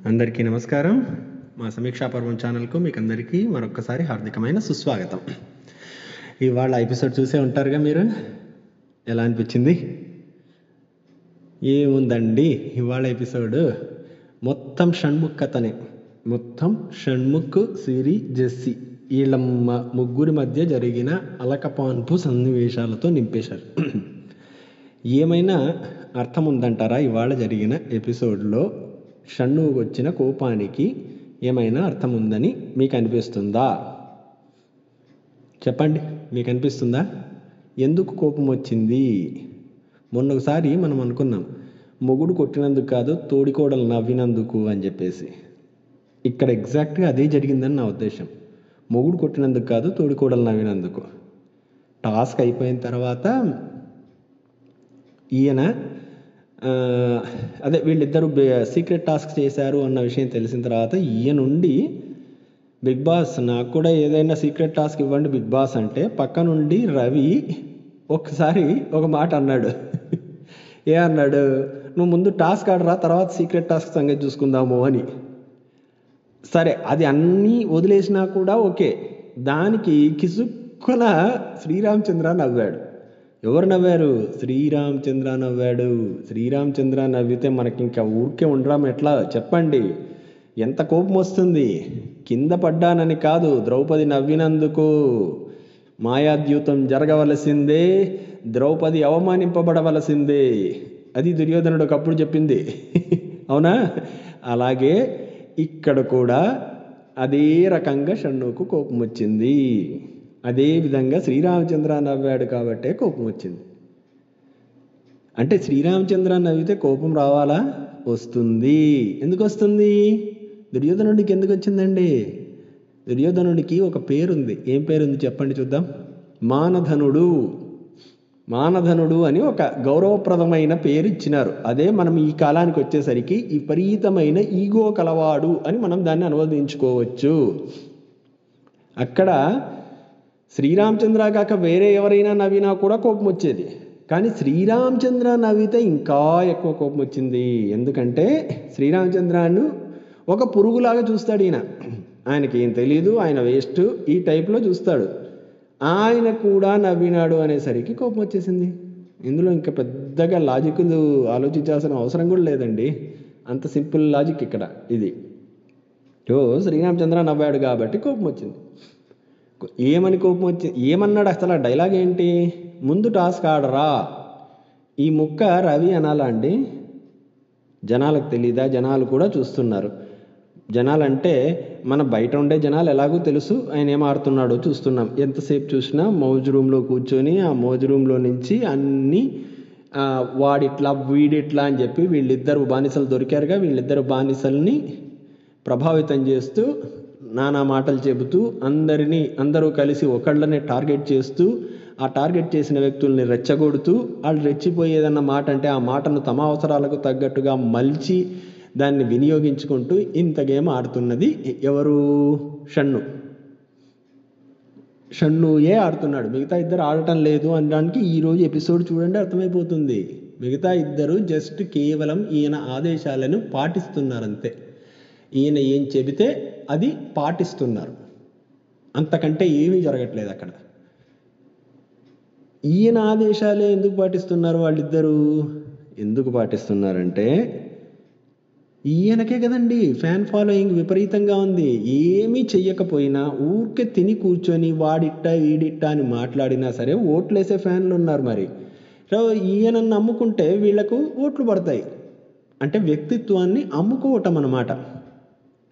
అందరికీ నమస్కారం. మా సమీక్షా పర్వం ఛానల్కు మీకు అందరికీ మరొకసారి హార్దికమైన సుస్వాగతం. ఇవాళ ఎపిసోడ్ చూసే ఉంటారుగా మీరు. ఎలా అనిపించింది? ఏముందండి, ఇవాళ ఎపిసోడ్ మొత్తం షణ్ముఖ్ కథనే. మొత్తం షణ్ముఖ్, సిరి, జెస్సీ వీళ్ళ ముగ్గురి మధ్య జరిగిన అలకపాన్పు సన్నివేశాలతో నింపేశారు. ఏమైనా అర్థం ఉందంటారా? ఇవాళ జరిగిన ఎపిసోడ్లో షణ్ముఖ్ వచ్చిన కోపానికి ఏమైనా అర్థం ఉందని మీకు అనిపిస్తుందా? చెప్పండి, మీకు అనిపిస్తుందా? ఎందుకు కోపం వచ్చింది? మొన్నొకసారి మనం అనుకున్నాం, మొగుడు కొట్టినందుకు కాదు తోడికోడలు నవ్వినందుకు అని చెప్పేసి. ఇక్కడ ఎగ్జాక్ట్గా అదే జరిగిందని నా ఉద్దేశం. మొగుడు కొట్టినందుకు కాదు తోడికోడలు నవ్వినందుకు. టాస్క్ అయిపోయిన తర్వాత ఈయన వీళ్ళిద్దరూ సీక్రెట్ టాస్క్ చేశారు అన్న విషయం తెలిసిన తర్వాత ఈయనుండి బిగ్ బాస్ నాకు కూడా ఏదైనా సీక్రెట్ టాస్క్ ఇవ్వండి బిగ్ బాస్ అంటే, పక్క నుండి రవి ఒకసారి ఒక మాట అన్నాడు. అన్నాడు, నువ్వు ముందు టాస్క్ ఆడరా, తర్వాత సీక్రెట్ టాస్క్ సంగతి చూసుకుందాము అని. సరే, అది అన్నీ వదిలేసినా కూడా ఓకే. దానికి కిసుక్కున శ్రీరామచంద్ర నవ్వాడు. ఎవరు నవ్వారు? శ్రీరామచంద్ర నవ్వాడు. శ్రీరామచంద్ర నవ్వితే మనకి ఇంకా ఊరికే ఉండడం ఎట్లా చెప్పండి? ఎంత కోపం వస్తుంది. కింద పడ్డానని కాదు, ద్రౌపది నవ్వినందుకు మాయాద్యూతం జరగవలసిందే, ద్రౌపది అవమానింపబడవలసిందే. అది దుర్యోధనుడు ఒకప్పుడు చెప్పింది. అవునా? అలాగే ఇక్కడ కూడా అదే రకంగా షణ్ముఖకు కోపం వచ్చింది. అదేవిధంగా శ్రీరామచంద్ర నవ్వాడు కాబట్టే కోపం వచ్చింది. అంటే శ్రీరామచంద్ర నవ్వితే కోపం రావాలా? వస్తుంది. ఎందుకు వస్తుంది? దుర్యోధనుడికి ఎందుకు వచ్చిందండి? దుర్యోధనుడికి ఒక పేరుంది. ఏం పేరుంది చెప్పండి చూద్దాం. మానధనుడు. మానధనుడు అని ఒక గౌరవప్రదమైన పేరు ఇచ్చినారు. అదే మనం ఈ కాలానికి వచ్చేసరికి విపరీతమైన ఈగో కలవాడు అని మనం దాన్ని అనువదించుకోవచ్చు. అక్కడ శ్రీరామచంద్ర కాక వేరే ఎవరైనా నవ్వినా కూడా కోపం వచ్చేది, కానీ శ్రీరామచంద్ర నవ్వితే ఇంకా ఎక్కువ కోపం వచ్చింది. ఎందుకంటే శ్రీరామచంద్రాన్ని ఒక పురుగులాగా చూస్తాడు ఈయన. ఆయనకి ఏం తెలీదు, ఆయన వేస్ట్, ఈ టైప్లో చూస్తాడు. ఆయన కూడా నవ్వినాడు అనేసరికి కోపం వచ్చేసింది. ఇందులో ఇంకా పెద్దగా లాజిక్లు ఆలోచించాల్సిన అవసరం కూడా లేదండి. అంత సింపుల్ లాజిక్ ఇక్కడ ఇది. శ్రీరామచంద్ర నవ్వాడు కాబట్టి కోపం వచ్చింది. ఏమని కోపం వచ్చింది? ఏమన్నాడు అసలు? ఆ డైలాగ్ ఏంటి? ముందు టాస్క్ ఆడరా. ఈ ముక్క రవి అనాలా అండి? జనాలకు తెలీదా? జనాలు కూడా చూస్తున్నారు. జనాలంటే మన బయట ఉండే జనాలు ఎలాగో తెలుసు ఆయన ఏం ఆడుతున్నాడో చూస్తున్నాం. ఎంతసేపు చూసినా మౌజ్ రూమ్లో కూర్చొని ఆ మౌజ్ రూమ్లో నుంచి అన్నీ వాడిట్లా వీడిట్లా అని చెప్పి వీళ్ళిద్దరు బానిసలు దొరికారుగా, వీళ్ళిద్దరు బానిసల్ని ప్రభావితం చేస్తూ నానా మాటలు చెబుతూ అందరూ కలిసి ఒకళ్ళనే టార్గెట్ చేస్తూ, ఆ టార్గెట్ చేసిన వ్యక్తుల్ని రెచ్చగొడుతూ, వాళ్ళు రెచ్చిపోయేదన్న మాట అంటే ఆ మాటను తమ అవసరాలకు తగ్గట్టుగా మలిచి దాన్ని వినియోగించుకుంటూ ఇంత గేమ్ ఆడుతున్నది ఎవరు? షణ్ముఖే ఆడుతున్నాడు. మిగతా ఇద్దరు ఆడటం లేదు అనడానికి ఈరోజు ఎపిసోడ్ చూడండి, అర్థమైపోతుంది. మిగతా ఇద్దరు జస్ట్ కేవలం ఈయన ఆదేశాలను పాటిస్తున్నారంతే. ఈయన ఏం చెబితే అది పాటిస్తున్నారు, అంతకంటే ఏమీ జరగట్లేదు అక్కడ. ఈయన ఆదేశాలే ఎందుకు పాటిస్తున్నారు వాళ్ళిద్దరూ? ఎందుకు పాటిస్తున్నారంటే ఈయనకే కదండి ఫ్యాన్ ఫాలోయింగ్ విపరీతంగా ఉంది. ఏమీ చెయ్యకపోయినా ఊరికే తిని కూర్చొని వాడిట్టా వీడిట్టా అని మాట్లాడినా సరే ఓట్లేసే ఫ్యాన్లు ఉన్నారు. మరి ఈయనను నమ్ముకుంటే వీళ్లకు ఓట్లు పడతాయి. అంటే వ్యక్తిత్వాన్ని అమ్ముకోవటం అన్నమాట.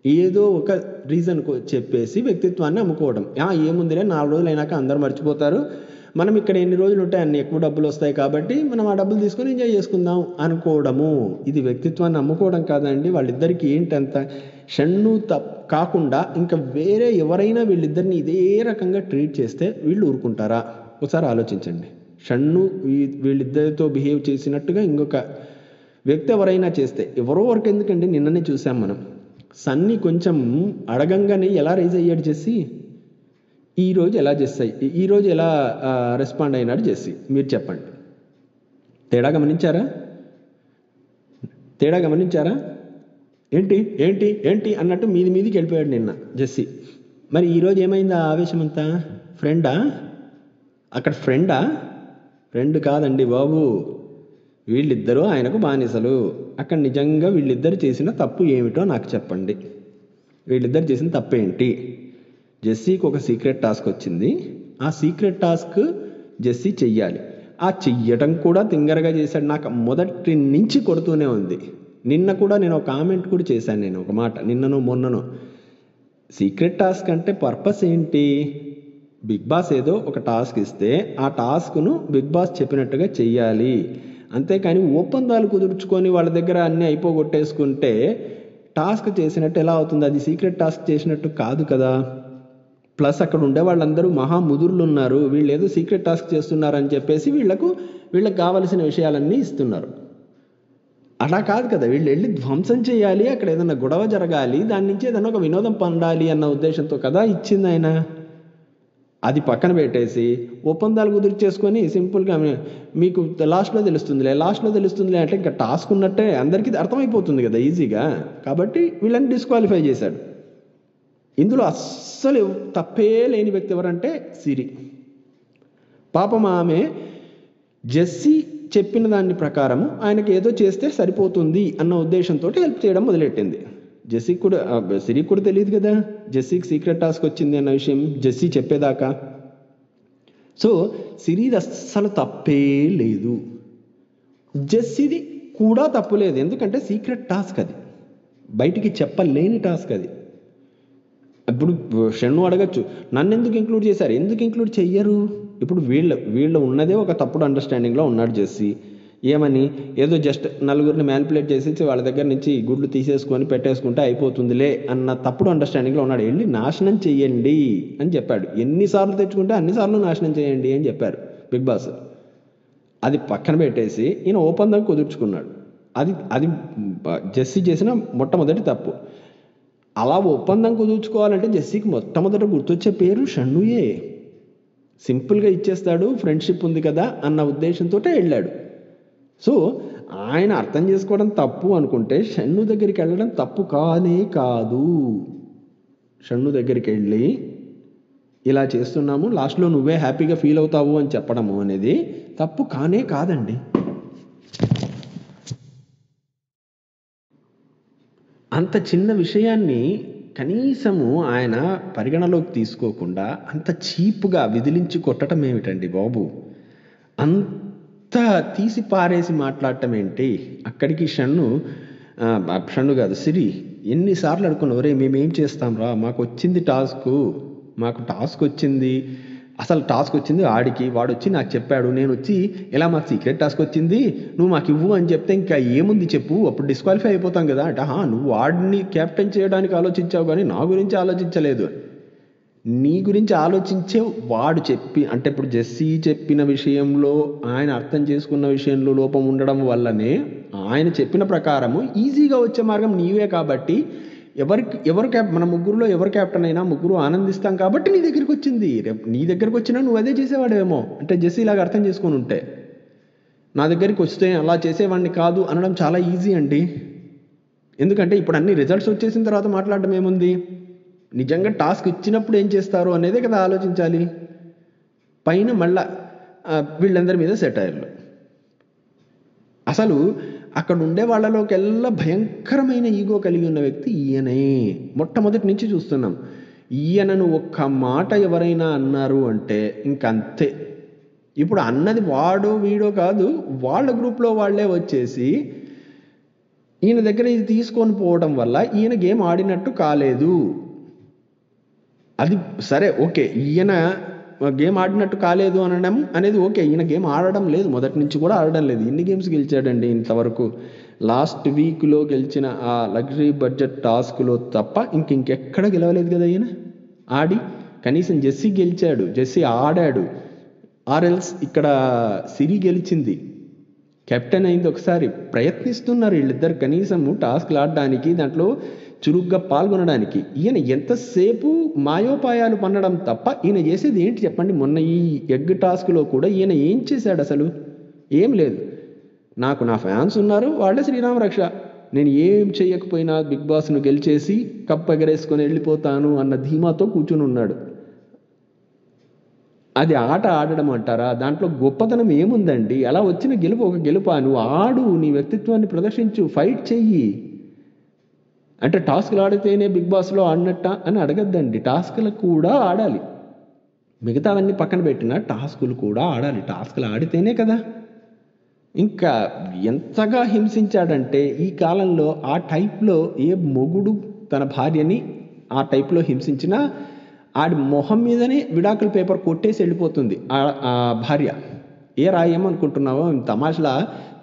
ఏదో ఒక రీజన్ చెప్పేసి వ్యక్తిత్వాన్ని అమ్ముకోవడం. ఏముందిలే 4 రోజులు అయినాక అందరూ మర్చిపోతారు, మనం ఇక్కడ ఎన్ని రోజులు ఉంటే అన్ని ఎక్కువ డబ్బులు వస్తాయి కాబట్టి మనం ఆ డబ్బులు తీసుకొని ఎంజాయ్ చేసుకుందాం అనుకోవడము. ఇది వ్యక్తిత్వాన్ని అమ్ముకోవడం కాదండి. వాళ్ళిద్దరికీ ఏంటంత షణ్ముఖ్ కాకుండా ఇంకా వేరే ఎవరైనా వీళ్ళిద్దరిని ఇదే రకంగా ట్రీట్ చేస్తే వీళ్ళు ఊరుకుంటారా? ఒకసారి ఆలోచించండి. షణ్ముఖ్ వీళ్ళిద్దరితో బిహేవ్ చేసినట్టుగా ఇంకొక వ్యక్తి ఎవరైనా చేస్తే, ఎవరో వరకు ఎందుకండి, నిన్ననే చూసాం మనం. సన్నీ కొంచెం అడగంగానే ఎలా రైజ్ అయ్యాడు జెస్సీ, ఈరోజు ఎలా రెస్పాండ్ అయినాడు జెస్సీ? మీరు చెప్పండి. తేడా గమనించారా? ఏంటి ఏంటి ఏంటి అన్నట్టు మీదికి వెళ్ళిపోయాడు నిన్న జెస్సీ. మరి ఈరోజు ఏమైంది ఆ ఆవేశం అంతా? ఫ్రెండా అక్కడ? ఫ్రెండ్ కాదండి బాబు, వీళ్ళిద్దరూ ఆయనకు బానిసలు. అక్కడ నిజంగా వీళ్ళిద్దరు చేసిన తప్పు ఏమిటో నాకు చెప్పండి. వీళ్ళిద్దరు చేసిన తప్పేంటి? జెస్సీకి ఒక సీక్రెట్ టాస్క్ వచ్చింది. ఆ సీక్రెట్ టాస్క్ జెస్సీ చెయ్యాలి. ఆ చెయ్యటం కూడా తింగరగా చేశాడు. నాకు మొదటి నుంచి కొడుతూనే ఉంది. నిన్న కూడా నేను ఒక కామెంట్ కూడా చేశాను, నేను ఒక మాట నిన్ననో మొన్ననో. సీక్రెట్ టాస్క్ అంటే పర్పస్ ఏంటి? బిగ్ బాస్ ఏదో ఒక టాస్క్ ఇస్తే ఆ టాస్క్ను బిగ్ బాస్ చెప్పినట్టుగా చెయ్యాలి. అంతేకాని ఒప్పందాలు కుదుర్చుకొని వాళ్ళ దగ్గర అన్నీ అయిపోగొట్టేసుకుంటే టాస్క్ చేసినట్టు ఎలా అవుతుంది? అది సీక్రెట్ టాస్క్ చేసినట్టు కాదు కదా. ప్లస్ అక్కడ ఉండే వాళ్ళందరూ మహా ముదురులు ఉన్నారు. వీళ్ళు ఏదో సీక్రెట్ టాస్క్ చేస్తున్నారని చెప్పేసి వీళ్ళకి కావలసిన విషయాలన్నీ ఇస్తున్నారు. అలా కాదు కదా. వీళ్ళు వెళ్ళి ధ్వంసం చేయాలి, అక్కడ ఏదైనా గొడవ జరగాలి, దాని నుంచి ఏదైనా ఒక వినోదం పొందాలి అన్న ఉద్దేశంతో కదా ఇచ్చింది ఆయన. అది పక్కన పెట్టేసి ఒప్పందాలు కుదిరి చేసుకొని సింపుల్గా మీకు లాస్ట్లో తెలుస్తుందిలే అంటే ఇంకా టాస్క్ ఉన్నట్టే అందరికీ అర్థమైపోతుంది కదా ఈజీగా. కాబట్టి వీళ్ళని డిస్క్వాలిఫై చేశాడు. ఇందులో అస్సలు తప్పే లేని వ్యక్తి ఎవరంటే సిరి. పాపం ఆమె జెస్సీ చెప్పిన దాని ప్రకారము ఆయనకి ఏదో చేస్తే సరిపోతుంది అన్న ఉద్దేశంతో హెల్ప్ చేయడం మొదలెట్టింది. జెస్సీకి కూడా, సిరికి కూడా తెలియదు కదా జెస్సీకి సీక్రెట్ టాస్క్ వచ్చింది అన్న విషయం జెస్సీ చెప్పేదాకా. సో సిరిది అస్సలు తప్పే లేదు, జెస్సీది కూడా తప్పు లేదు. ఎందుకంటే సీక్రెట్ టాస్క్ అది, బయటికి చెప్పలేని టాస్క్ అది. ఇప్పుడు షన్ను అడగచ్చు, నన్ను ఎందుకు ఇంక్లూడ్ చేశారు? ఎందుకు ఇంక్లూడ్ చెయ్యరు? ఇప్పుడు వీళ్ళు ఉన్నదే ఒక తప్పుడు అండర్స్టాండింగ్లో ఉన్నాడు జెస్సీ. ఏమని, ఏదో జస్ట్ నలుగురిని మ్యానిపులేట్ చేసి వాళ్ళ దగ్గర నుంచి గుడ్లు తీసేసుకొని పెట్టేసుకుంటే అయిపోతుందిలే అన్న తప్పుడు అండర్స్టాండింగ్లో ఉన్నాడు. వెళ్ళి నాశనం చెయ్యండి అని చెప్పాడు. ఎన్నిసార్లు తెచ్చుకుంటే అన్నిసార్లు నాశనం చేయండి అని చెప్పారు బిగ్ బాస్. అది పక్కన పెట్టేసి ఈయన ఒప్పందం కుదుర్చుకున్నాడు. అది జెస్సీ చేసిన మొట్టమొదటి తప్పు. అలా ఒప్పందం కుదుర్చుకోవాలంటే జెస్సీకి మొట్టమొదట గుర్తొచ్చే పేరు షన్నుయే. సింపుల్గా ఇచ్చేస్తాడు, ఫ్రెండ్షిప్ ఉంది కదా అన్న ఉద్దేశంతో వెళ్ళాడు. సో ఆయన అర్థం చేసుకోవడం తప్పు అనుకుంటే షన్ను దగ్గరికి వెళ్ళడం తప్పు కానే కాదు. షన్ను దగ్గరికి వెళ్ళి ఇలా చేస్తున్నాము, లాస్ట్లో నువ్వే హ్యాపీగా ఫీల్ అవుతావు అని చెప్పడము అనేది తప్పు కానే కాదండి. అంత చిన్న విషయాన్ని కనీసము ఆయన పరిగణలోకి తీసుకోకుండా అంత చీప్గా విదిలించి కొట్టడం ఏమిటండి బాబు? అంత తీసి పారేసి మాట్లాడటం ఏంటి? అక్కడికి షన్ను కాదు సిరి ఎన్నిసార్లు అనుకున్నావు, రే మేమేం చేస్తాం రా, మాకు టాస్క్ వచ్చింది. అసలు టాస్క్ వచ్చింది ఆడికి, వాడు వచ్చి నాకు చెప్పాడు, నేను వచ్చి ఇలా మాకు సీక్రెట్ టాస్క్ వచ్చింది నువ్వు మాకు ఇవ్వు అని చెప్తే ఇంకా ఏముంది చెప్పు, అప్పుడు డిస్క్వాలిఫై అయిపోతాం కదా అంటే, నువ్వు వాడిని క్యాప్టెన్ చేయడానికి ఆలోచించావు కానీ నా గురించి ఆలోచించలేదు. నీ గురించి ఆలోచించే వాడు అంటే ఇప్పుడు జెస్సీ చెప్పిన విషయంలో ఆయన అర్థం చేసుకున్న విషయంలో లోపం ఉండడం వల్లనే ఆయన చెప్పిన ప్రకారము ఈజీగా వచ్చే మార్గం నీవే. కాబట్టి మన ముగ్గురులో ఎవరు క్యాప్టెన్ అయినా ముగ్గురు ఆనందిస్తాం కాబట్టి నీ దగ్గరికి వచ్చింది. నీ దగ్గరికి వచ్చినా నువ్వు అదే చేసేవాడేమో అంటే జెస్సీ ఇలాగ అర్థం చేసుకొని ఉంటే, నా దగ్గరికి వస్తే అలా చేసేవాడిని కాదు అనడం చాలా ఈజీ అండి. ఎందుకంటే ఇప్పుడు అన్ని రిజల్ట్స్ వచ్చేసిన తర్వాత మాట్లాడడం ఏముంది? నిజంగా టాస్క్ ఇచ్చినప్పుడు ఏం చేస్తారు అనేదే కదా ఆలోచించాలి. పైన మళ్ళా వీళ్ళందరి మీద సెటైర్లు. అసలు అక్కడ ఉండే వాళ్ళలోకెల్లా భయంకరమైన ఈగో కలిగి ఉన్న వ్యక్తి ఈయనే. మొట్టమొదటి నుంచి చూస్తున్నాం. ఈయనను ఒక్క మాట ఎవరైనా అన్నారు అంటే ఇంకంతే. ఇప్పుడు అన్నది వాడో వీడో కాదు, వాళ్ళ గ్రూప్లో వాళ్ళే వచ్చేసి ఈయన దగ్గర ఇది తీసుకొని పోవడం వల్ల ఈయన గేమ్ ఆడినట్టు కాలేదు. అది సరే, ఓకే, ఈయన గేమ్ ఆడినట్టు కాలేదు అనడం అనేది ఓకే. ఈయన గేమ్ ఆడడం లేదు, మొదటి నుంచి కూడా ఆడడం లేదు. ఎన్ని గేమ్స్ గెలిచాడండి ఇంతవరకు? లాస్ట్ వీక్లో గెలిచిన ఆ లగ్జరీ బడ్జెట్ టాస్క్లో తప్ప ఇంకెక్కడ గెలవలేదు కదా ఈయన. ఆడి కనీసం జెస్సీ గెలిచాడు, జెస్సీ ఆడాడు. ఆర్ఎల్స్ ఇక్కడ సిరి గెలిచింది, కెప్టెన్ అయింది ఒకసారి. ప్రయత్నిస్తున్నారు వీళ్ళిద్దరు కనీసము టాస్క్లు ఆడడానికి, దాంట్లో చురుగ్గా పాల్గొనడానికి. ఈయన ఎంతసేపు మాయోపాయాలు పన్నడం తప్ప ఈయన చేసేది ఏంటి చెప్పండి? మొన్న ఈ ఎగ్ టాస్క్లో కూడా ఈయన ఏం చేశాడు? అసలు ఏం లేదు. నాకు నా ఫ్యాన్స్ ఉన్నారు, వాళ్ళే శ్రీరామ రక్ష, నేను ఏం చేయకపోయినా బిగ్ బాస్ను గెలిచేసి కప్ ఎగరేసుకొని వెళ్ళిపోతాను అన్న ధీమాతో కూర్చుని ఉన్నాడు. అది ఆట ఆడడం అంటారా? దాంట్లో గొప్పతనం ఏముందండి? అలా వచ్చిన గెలుపు ఒక గెలుపా? నువ్వు ఆడు, నీ వ్యక్తిత్వాన్ని ప్రదర్శించు, ఫైట్ చెయ్యి. అంటే టాస్క్లు ఆడితేనే బిగ్ బాస్లో ఆడినట్ట అని అడగద్దండి. టాస్క్లు కూడా ఆడాలి. మిగతావన్నీ పక్కన పెట్టిన టాస్కులు కూడా ఆడాలి. టాస్క్లు ఆడితేనే కదా. ఇంకా ఎంతగా హింసించాడంటే ఈ కాలంలో ఆ టైప్లో ఏ మొగుడు తన భార్యని ఆ టైప్లో హింసించినా ఆడి మొహం మీదనే విడాకుల పేపర్ కొట్టేసి వెళ్ళిపోతుంది ఆ భార్య. ఏ రాయేమనుకుంటున్నావో, తమాషలా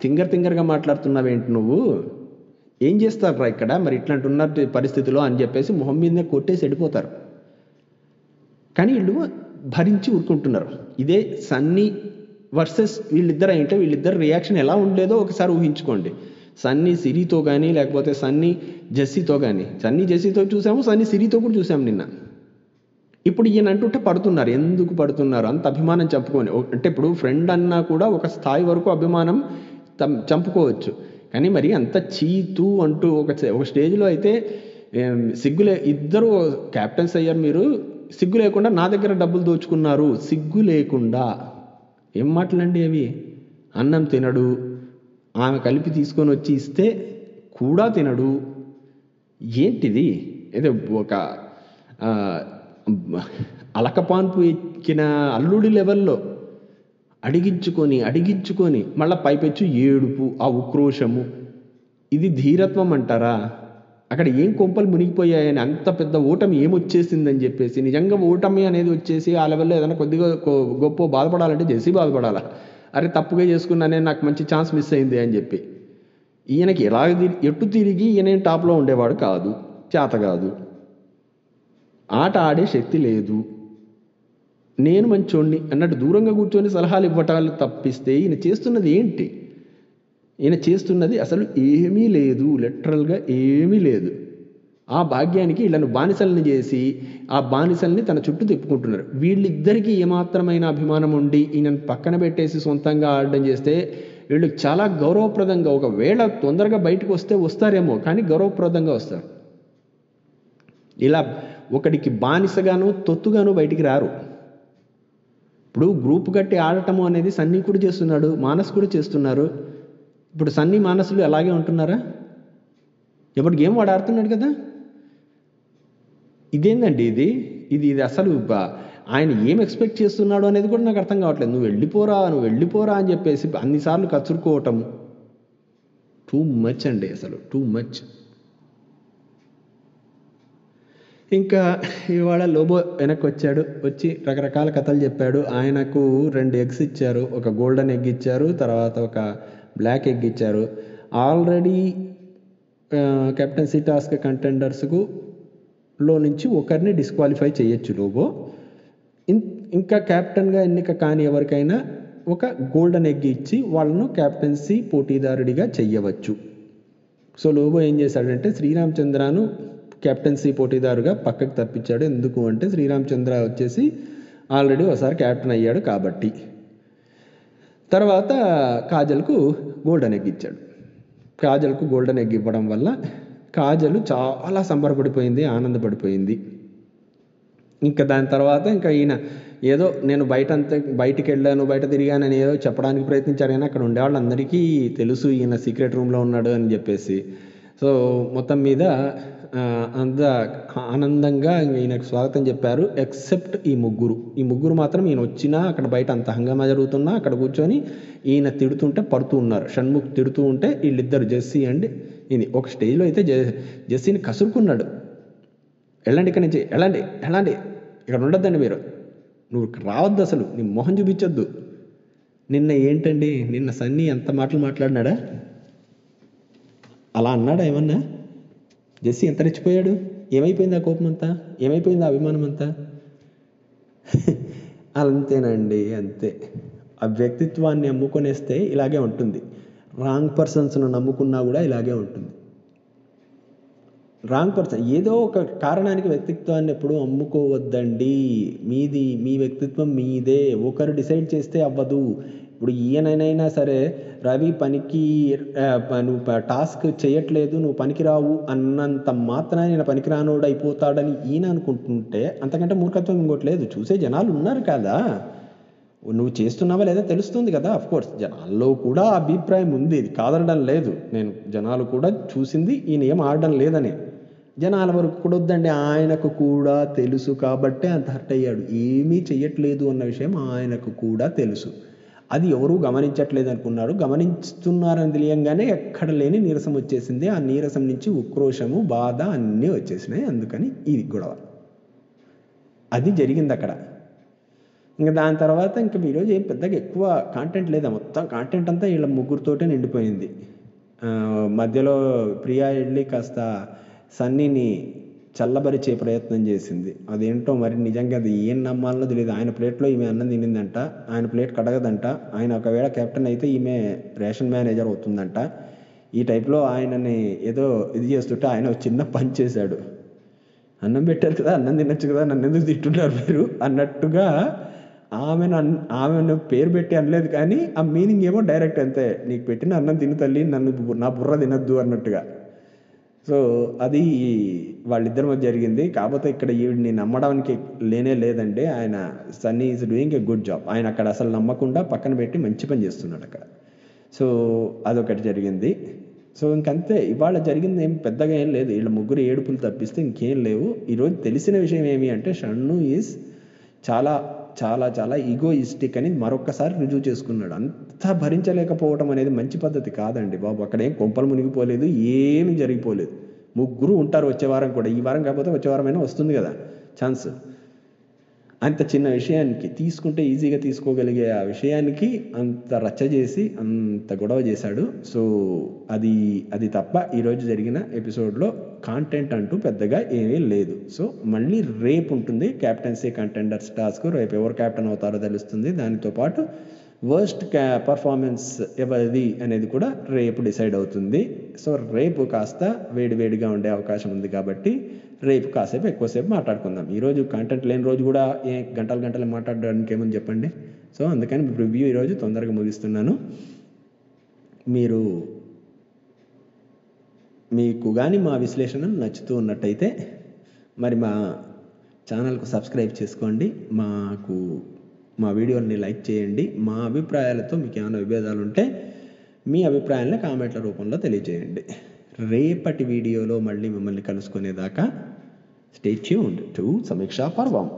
తింగర్గా మాట్లాడుతున్నావేంటి నువ్వు, ఏం చేస్తారా ఇక్కడ మరి ఇట్లాంటున్న పరిస్థితిలో అని చెప్పేసి మొహం మీదనే కొట్టేసి వెళ్ళిపోతారు. కానీ వీళ్ళు భరించి ఊరుకుంటున్నారు. ఇదే సన్నీ వర్సెస్ వీళ్ళిద్దరు అంటే వీళ్ళిద్దరు రియాక్షన్ ఎలా ఉండేదో ఒకసారి ఊహించుకోండి. సన్నీ సిరితో కానీ లేకపోతే సన్నీ జెస్సీతో కానీ. సన్నీ జెస్సీతో చూసాము, సన్నీ సిరితో కూడా చూసాము నిన్న. ఇప్పుడు ఈయన అంటుంటే పడుతున్నారు. ఎందుకు పడుతున్నారు? అంత అభిమానం చంపుకొని. అంటే ఇప్పుడు ఫ్రెండ్ అన్నా కూడా ఒక స్థాయి వరకు అభిమానం చంపుకోవచ్చు, కానీ మరి అంత చీతు అంటూ ఒక స్టేజ్లో అయితే సిగ్గులే ఇద్దరు క్యాప్టెన్స్ అయ్యారు. మీరు సిగ్గు లేకుండా నా దగ్గర డబ్బులు దోచుకున్నారు, సిగ్గు లేకుండా. ఏం మాటలండి అవి? అన్నం తినడు, ఆమె కలిపి తీసుకొని వచ్చి ఇస్తే కూడా తినడు. ఏంటిది? ఏదో ఒక అలకపాన్పు ఎక్కిన అల్లుడి లెవెల్లో అడిగించుకొని మళ్ళీ పైపెచ్చు ఏడుపు, ఆ ఉక్రోషము. ఇది ధీరత్వం అంటారా? అక్కడ ఏం కొంపలు మునిగిపోయాయని అంత పెద్ద ఓటమి ఏమొచ్చేసిందని చెప్పేసి, నిజంగా ఓటమి అనేది వచ్చేసి ఆ లెవెల్లో ఏదైనా కొద్దిగా గొప్ప బాధపడాలంటే జెస్సీ బాధపడాలా? అరే తప్పుగా చేసుకున్నానే, నాకు మంచి ఛాన్స్ మిస్ అయింది అని చెప్పి. ఈయనకి ఎటు తిరిగి ఈయన టాప్లో ఉండేవాడు కాదు, చేత కాదు, ఆట ఆడే శక్తి లేదు. నేను మంచోడిని అన్నట్టు దూరంగా కూర్చొని సలహాలు ఇవ్వటాలు తప్పిస్తే ఈయన చేస్తున్నది ఏంటి? ఈయన చేస్తున్నది అసలు ఏమీ లేదు, లిటరల్గా ఏమీ లేదు. ఆ భాగ్యానికి వీళ్ళను బానిసల్ని చేసి ఆ బానిసల్ని తన చుట్టూ తిప్పుకుంటున్నారు. వీళ్ళిద్దరికీ ఏమాత్రమైన అభిమానం ఉండి ఈయనను పక్కన పెట్టేసి సొంతంగా ఆడడం చేస్తే వీళ్ళు చాలా గౌరవప్రదంగా, ఒకవేళ తొందరగా బయటకు వస్తారేమో, కానీ గౌరవప్రదంగా వస్తారు. ఇలా ఒకడికి బానిసగాను తొత్తుగాను బయటికి రారు. ఇప్పుడు గ్రూప్ కట్టి ఆడటము అనేది సన్నీ కూడా చేస్తున్నాడు, మానస్ కూడా చేస్తున్నారు. ఇప్పుడు సన్నీ మానసులు అలాగే ఉంటున్నారా? ఇప్పుడు గేమ్ వాడు ఆడుతున్నాడు కదా. ఇదేందండి ఇది అసలు ఆయన ఏం ఎక్స్పెక్ట్ చేస్తున్నాడు అనేది కూడా నాకు అర్థం కావట్లేదు. నువ్వు వెళ్ళిపోరా అని చెప్పేసి అన్నిసార్లు కసురుకోవటం టూ మచ్ అండి, అసలు టూ మచ్. ఇంకా ఇవాళ లోబో వెనక్కి వచ్చి రకరకాల కథలు చెప్పాడు. ఆయనకు 2 ఎగ్స్ ఇచ్చారు, ఒక గోల్డెన్ ఎగ్ ఇచ్చారు, తర్వాత ఒక బ్లాక్ ఎగ్ ఇచ్చారు. ఆల్రెడీ కెప్టెన్సీ టాస్క్ కంటెండర్స్కు లో నుంచి ఒకరిని డిస్క్వాలిఫై చేయొచ్చు లోబో. ఇంకా క్యాప్టెన్గా ఎన్నిక కాని ఎవరికైనా ఒక గోల్డెన్ ఎగ్ ఇచ్చి వాళ్ళను క్యాప్టెన్సీ పోటీదారుడిగా చెయ్యవచ్చు. సో లోబో ఏం చేశాడంటే శ్రీరామచంద్రను కెప్టెన్సీ పోటీదారుగా పక్కకు తప్పించాడు. ఎందుకు అంటే శ్రీరామచంద్ర వచ్చేసి ఆల్రెడీ ఒకసారి క్యాప్టెన్ అయ్యాడు కాబట్టి. తర్వాత కాజల్కు గోల్డెన్ ఎగ్ ఇచ్చాడు. కాజల్కు గోల్డెన్ ఎగ్ ఇవ్వడం వల్ల కాజల్ చాలా సంబరపడిపోయింది, ఆనందపడిపోయింది. ఇంకా దాని తర్వాత ఇంకా ఈయన ఏదో నేను బయటికి వెళ్ళాను, బయట తిరిగానని ఏదో చెప్పడానికి ప్రయత్నించాడు. కానీ అక్కడ ఉండే వాళ్ళందరికీ తెలుసు ఈయన సీక్రెట్ రూమ్లో ఉన్నాడు అని చెప్పేసి. సో మొత్తం మీద అంత ఆనందంగా ఈయనకు స్వాగతం చెప్పారు. ఎక్సెప్ట్ ఈ ముగ్గురు మాత్రం ఈయన వచ్చినా అక్కడ బయట అంత హంగామా జరుగుతున్నా అక్కడ కూర్చొని ఈయన తిడుతుంటే పడుతూ ఉన్నారు. షణ్ముఖ్ తిడుతూ ఉంటే వీళ్ళిద్దరు జెస్సీ అండ్ ఇది ఒక స్టేజ్లో అయితే జెస్సీని కసురుకున్నాడు. వెళ్ళండి ఇక్కడి నుంచి, వెళ్ళండి, ఇక్కడ ఉండొద్దండి, నువ్వు రావద్దు, అసలు నీ మొహం చూపించొద్దు. నిన్న సన్నీ ఎంత మాటలు మాట్లాడినాడా? అలా అన్నాడా ఏమన్నా? జెస్సీ ఎంత రెచ్చిపోయాడు? ఏమైపోయింది ఆ కోపం అంతా? ఏమైపోయింది ఆ అభిమానం అంతా? అంతేనండి, అంతే. ఆ వ్యక్తిత్వాన్ని అమ్ముకొనేస్తే ఇలాగే ఉంటుంది. రాంగ్ పర్సన్స్ను నమ్ముకున్నా కూడా ఇలాగే ఉంటుంది. రాంగ్ పర్సన్ ఏదో ఒక కారణానికి వ్యక్తిత్వాన్ని ఎప్పుడు అమ్ముకోవద్దండి. మీ వ్యక్తిత్వం మీదే. ఒకరు డిసైడ్ చేస్తే అవ్వదు. ఇప్పుడు ఈయనైనా సరే రవి పనికి నువ్వు టాస్క్ చేయట్లేదు, నువ్వు పనికిరావు అన్నంత మాత్రాన ఈయన పనికిరానోడు అయిపోతాడని ఈయన అనుకుంటుంటే అంతకంటే మూర్ఖత్వం ఇంకోటి లేదు. చూసే జనాలు ఉన్నారు కదా, నువ్వు చేస్తున్నావా లేదా తెలుస్తుంది కదా. కోర్స్ జనాల్లో కూడా అభిప్రాయం ఉంది, ఇది కాదనడం లేదు. నేను జనాలు కూడా చూసింది ఈయన ఏం ఆడడం లేదని. జనాల వరకు కూడా వద్దండి, ఆయనకు కూడా తెలుసు కాబట్టే అంత హర్ట్ అయ్యాడు. ఏమీ చెయ్యట్లేదు అన్న విషయం ఆయనకు కూడా తెలుసు. అది ఎవరూ గమనించట్లేదు అనుకున్నారు, గమనిస్తున్నారని తెలియంగానే ఎక్కడ లేని నీరసం వచ్చేసింది. ఆ నీరసం నుంచి ఉక్రోషము, బాధ అన్నీ వచ్చేసినాయి. అందుకని ఇది గొడవ, అది జరిగింది అక్కడ. ఇంకా దాని తర్వాత ఇంకా ఈరోజు ఏం పెద్దగా ఎక్కువ కాంటెంట్ లేదా, మొత్తం కాంటెంట్ అంతా వీళ్ళ ముగ్గురితోటే నిండిపోయింది. మధ్యలో ప్రియా వెళ్ళి కాస్త సన్నీని చల్లబరిచే ప్రయత్నం చేసింది. అదేంటో మరి నిజంగా అది ఏం నమ్మాలనో తెలియదు. ఆయన ప్లేట్లో ఈమె అన్నం తినిందంట, ఆయన ప్లేట్ కడగదంట. ఆయన ఒకవేళ కెప్టెన్ అయితే ఈమె రేషన్ మేనేజర్ అవుతుందంట. ఈ టైప్లో ఆయనని ఏదో ఇది చేస్తుంటే ఆయన చిన్న పని చేశాడు. అన్నం పెట్టారు కదా, అన్నం తినొచ్చు కదా, నన్ను ఎందుకు తింటున్నారు మీరు అన్నట్టుగా ఆమెను పేరు పెట్టి అనలేదు, కానీ ఆ మీనింగ్ ఏమో డైరెక్ట్ అంతే, నీకు పెట్టిన అన్నం తిను తల్లి, నా బుర్ర తినద్దు అన్నట్టుగా. సో అది వాళ్ళిద్దరి మధ్య జరిగింది. కాకపోతే ఇక్కడ ఈవిడిని నమ్మడానికి లేదండి. ఆయన Sunny is doing a good job. ఆయన అక్కడ అసలు నమ్మకుండా పక్కన పెట్టి మంచి పని చేస్తున్నాడు అక్కడ. సో అదొకటి జరిగింది. సో ఇంకంతే, ఇవాళ జరిగింది ఏం పెద్దగా ఏం లేదు. వీళ్ళ ముగ్గురు ఏడుపులు తప్పిస్తే ఇంకేం లేవు. ఈరోజు తెలిసిన విషయం ఏమి అంటే షన్ను ఈజ్ చాలా చాలా చాలా ఈగోయిస్టిక్ అని మరొక్కసారి రుజువు చేసుకున్నాడు. అంతా భరించలేకపోవడం అనేది మంచి పద్ధతి కాదండి బాబు. అక్కడ ఏం కొంపలు మునిగిపోలేదు, ఏమీ జరిగిపోలేదు. ముగ్గురు ఉంటారు వచ్చే వారం కూడా. ఈ వారం కాకపోతే వచ్చే వారమైనా వస్తుంది కదా ఛాన్స్. అంత చిన్న విషయానికి తీసుకుంటే ఈజీగా తీసుకోగలిగే ఆ విషయానికి అంత రచ్చ చేసి అంత గొడవ చేశాడు. సో అది తప్ప ఈరోజు జరిగిన ఎపిసోడ్లో కాంటెంట్ అంటూ పెద్దగా ఏమీ లేదు. సో మళ్ళీ రేపు ఉంటుంది క్యాప్టెన్సీ కంటెండర్స్ టాస్క్. రేపు ఎవరు క్యాప్టెన్ అవుతారో తెలుస్తుంది. దానితో పాటు వర్స్ట్ పర్ఫార్మెన్స్ ఎవరిది అనేది కూడా రేపు డిసైడ్ అవుతుంది. సో రేపు కాస్త వేడివేడిగా ఉండే అవకాశం ఉంది కాబట్టి రేపు కాసేపు ఎక్కువసేపు మాట్లాడుకుందాం. ఈరోజు కాంటెంట్ లేని రోజు కూడా గంటలు మాట్లాడడానికి ఏమని చెప్పండి. సో అందుకని రివ్యూ ఈరోజు తొందరగా ముగిస్తున్నాను. మీకు కానీ మా విశ్లేషణ నచ్చుతూ ఉన్నట్టయితే మరి మా ఛానల్కు సబ్స్క్రైబ్ చేసుకోండి, మా వీడియోని లైక్ చేయండి. మా అభిప్రాయాలతో మీకు ఏమైనా విభేదాలు ఉంటే మీ అభిప్రాయాలను కామెంట్ల రూపంలో తెలియజేయండి. రేపటి వీడియోలో మళ్ళీ మిమ్మల్ని కలుసుకునేదాకా స్టే ట్యూన్డ్ టు సమీక్షా పర్వం.